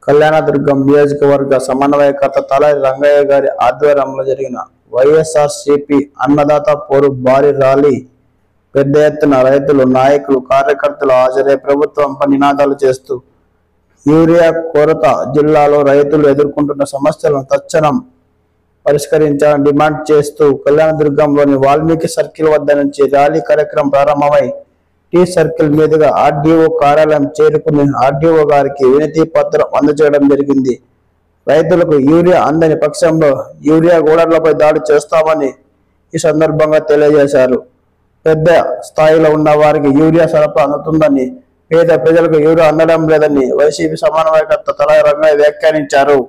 కళ్యాణదుర్గం నియోజకవర్గ సమన్వయకర్త తలారి రంగయ్య గారి ఆధ్వర్యంలో జరిగిన వైఎస్ఆర్సీపీ అన్నదాత పోరు భారీ ర్యాలీ పెద్ద ఎత్తున రైతులు, నాయకులు, కార్యకర్తలు హాజరై ప్రభుత్వంపై నినాదాలు చేస్తూ యూరియా కొరత, జిల్లాలో రైతులు ఎదుర్కొంటున్న సమస్యలను తక్షణం పరిష్కరించాలని డిమాండ్ చేస్తూ కళ్యాణదుర్గంలోని వాల్మీకి సర్కిల్ వద్ద నుంచి ర్యాలీ కార్యక్రమం ప్రారంభమై టీ సర్కిల్ మీదుగా ఆర్డీఓ కార్యాలయం చేరుకుని ఆర్డీఓ గారికి వినతి పత్రం అందజేయడం జరిగింది. రైతులకు యూరియా అందని పక్షంలో యూరియా గోడౌన్లపై దాడి చేస్తామని ఈ సందర్భంగా తెలియజేశారు. పెద్ద స్థాయిలో ఉన్న వారికి యూరియా సరఫరా అందుతుందని, పేద ప్రజలకు యూరియా అందడం లేదని వైసీపీ సమన్వయకర్త తలారి రంగయ్య వ్యాఖ్యానించారు.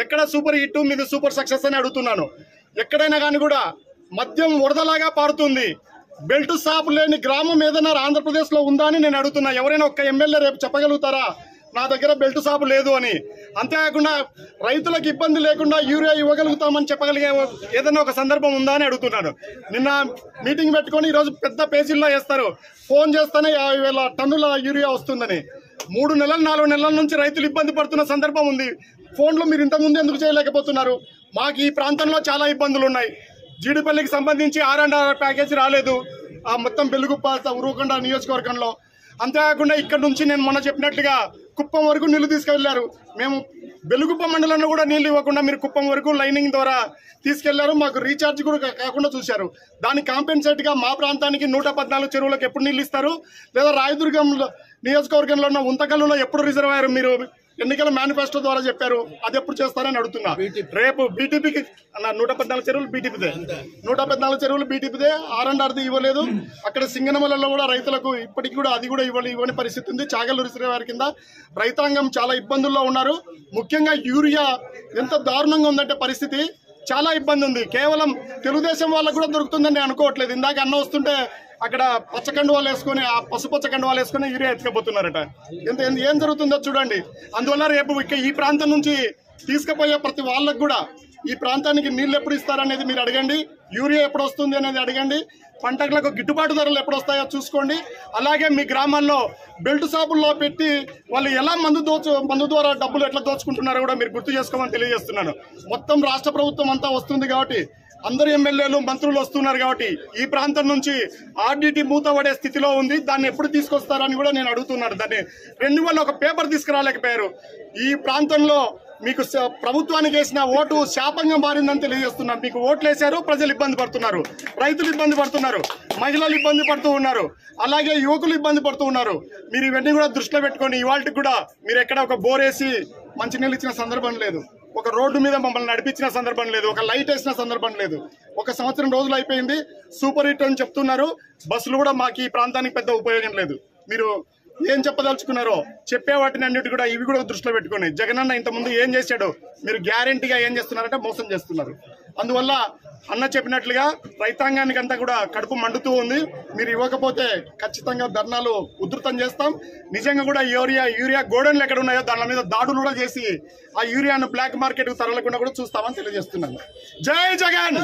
ఎక్కడ సూపర్ హిట్ మీద సూపర్ సక్సెస్ అని అడుగుతున్నాను. ఎక్కడైనా కానీ కూడా మద్యం వరదలాగా పారుతుంది. బెల్ట్ షాప్ లేని గ్రామం ఏదైనా ఆంధ్రప్రదేశ్ లో ఉందా అని నేను అడుగుతున్నా. ఎవరైనా ఒక్క ఎమ్మెల్యే రేపు చెప్పగలుగుతారా నా దగ్గర బెల్ట్ షాప్ లేదు అని? అంతేకాకుండా రైతులకు ఇబ్బంది లేకుండా యూరియా ఇవ్వగలుగుతామని చెప్పగలిగే ఏదైనా ఒక సందర్భం ఉందా అని అడుగుతున్నాను. నిన్న మీటింగ్ పెట్టుకొని ఈరోజు పెద్ద పేజీల్లో వేస్తారు, ఫోన్ చేస్తేనే 50,000 టన్నుల యూరియా వస్తుందని. 3 నెలలు 4 నెలల నుంచి రైతులు ఇబ్బంది పడుతున్న సందర్భం ఉంది. ఫోన్లో మీరు ఇంతకుముందు ఎందుకు చేయలేకపోతున్నారు? మాకు ఈ ప్రాంతంలో చాలా ఇబ్బందులు ఉన్నాయి. జీడిపల్లికి సంబంధించి R&R ప్యాకేజీ రాలేదు, ఆ మొత్తం బెలుగుప్ప ఉరుకొండ నియోజకవర్గంలో. అంతేకాకుండా ఇక్కడ నుంచి నేను మొన్న చెప్పినట్లుగా కుప్పం వరకు నీళ్లు తీసుకెళ్లారు. మేము బెలుగుప్ప మండలంలో కూడా నీళ్లు ఇవ్వకుండా మీరు కుప్పం వరకు లైనింగ్ ద్వారా తీసుకెళ్లారు. మాకు రీఛార్జ్ కూడా కాకుండా చూశారు. దానికి కాంపెన్సేట్ గా మా ప్రాంతానికి 114 చెరువులకు ఎప్పుడు నీళ్లు ఇస్తారు? లేదా రాయదుర్గం నియోజకవర్గంలో ఉన్న ఉంతకల్లులో ఎప్పుడు రిజర్వాయర్ మీరు ఎన్నికల మేనిఫెస్టో ద్వారా చెప్పారు, అది ఎప్పుడు చేస్తారని అడుగుతున్నా. రేపు బీటీపీకి 114 చెరువులు బీటీపీదే, 114 చెరువులు బీటీపీదే. R&Rది ఇవ్వలేదు. అక్కడ సింగనమలలో కూడా రైతులకు ఇప్పటికి కూడా అది కూడా ఇవ్వని పరిస్థితి ఉంది. చాగల్లు రిజర్వాయర్ కింద రైతాంగం చాలా ఇబ్బందుల్లో ఉన్నారు. ముఖ్యంగా యూరియా ఎంత దారుణంగా ఉందంటే పరిస్థితి చాలా ఇబ్బంది ఉంది. కేవలం తెలుగుదేశం వాళ్ళకు కూడా దొరుకుతుందని నేను అనుకోవట్లేదు. ఇందాక అన్న వస్తుంటే అక్కడ పచ్చకండువాలు వేసుకుని, ఆ పసుపచ్చ కండువాలు వేసుకుని యూరియా ఎత్తుకపోతున్నారట. ఏం జరుగుతుందో చూడండి. అందువల్ల రేపు ఈ ప్రాంతం నుంచి తీసుకుపోయే ప్రతి వాళ్ళకు కూడా ఈ ప్రాంతానికి నీళ్ళు ఎప్పుడు ఇస్తారనేది మీరు అడగండి. యూరియా ఎప్పుడు వస్తుంది అనేది అడగండి. పంటలకు గిట్టుబాటు ధరలు ఎప్పుడు వస్తాయో చూసుకోండి. అలాగే మీ గ్రామాల్లో బెల్ట్ షాపుల్లో పెట్టి వాళ్ళు ఎలా మందు ద్వారా డబ్బులు ఎట్లా దోచుకుంటున్నారో కూడా మీరు గుర్తు చేసుకోమని తెలియజేస్తున్నాను. మొత్తం రాష్ట్ర ప్రభుత్వం అంతా వస్తుంది కాబట్టి, అందరు ఎమ్మెల్యేలు, మంత్రులు వస్తున్నారు కాబట్టి ఈ ప్రాంతం నుంచి ఆర్డీటీ మూతపడే స్థితిలో ఉంది. దాన్ని ఎప్పుడు తీసుకొస్తారని కూడా నేను అడుగుతున్నాను. దాన్ని రెన్యువల్ ఒక పేపర్ తీసుకురాలేకపోయారు. ఈ ప్రాంతంలో మీకు ప్రభుత్వానికి వేసిన ఓటు శాపంగా మారిందని తెలియజేస్తున్నారు. మీకు ఓట్లు వేశారు, ప్రజలు ఇబ్బంది పడుతున్నారు, రైతులు ఇబ్బంది పడుతున్నారు, మహిళలు ఇబ్బంది పడుతూ ఉన్నారు, అలాగే యువకులు ఇబ్బంది పడుతూ ఉన్నారు. మీరు ఇవన్నీ కూడా దృష్టిలో పెట్టుకొని ఇవాళకి కూడా మీరు ఎక్కడ ఒక బోరేసి మంచినీళ్ళు ఇచ్చిన సందర్భం లేదు, ఒక రోడ్డు మీద మమ్మల్ని నడిపించిన సందర్భం లేదు, ఒక లైట్ వేసిన సందర్భం లేదు. 1 సంవత్సరం రోజులు అయిపోయింది. సూపర్ హిట్ అని చెప్తున్నారు. బస్సులు కూడా మాకు ఈ ప్రాంతానికి పెద్ద ఉపయోగం లేదు. మీరు ఏం చెప్పదలుచుకున్నారో చెప్పే వాటిని అన్నిటి కూడా ఇవి కూడా దృష్టిలో పెట్టుకుని జగనన్న ఇంతకుముందు ఏం చేశాడో మీరు గ్యారెంటీగా ఏం చేస్తున్నారంటే మోసం చేస్తున్నారు. అందువల్ల అన్న చెప్పినట్లుగా రైతాంగానికి అంతా కూడా కడుపు మండుతూ ఉంది. మీరు ఇవ్వకపోతే ఖచ్చితంగా ధర్నాలు ఉధృతం చేస్తాం. నిజంగా కూడా యూరియా గోడౌన్లు ఎక్కడ ఉన్నాయో దాని మీద దాడులు కూడా చేసి ఆ యూరియాను బ్లాక్ మార్కెట్ కు తరలకుండా కూడా చూస్తామని తెలియజేస్తున్నాను. జై జగన్.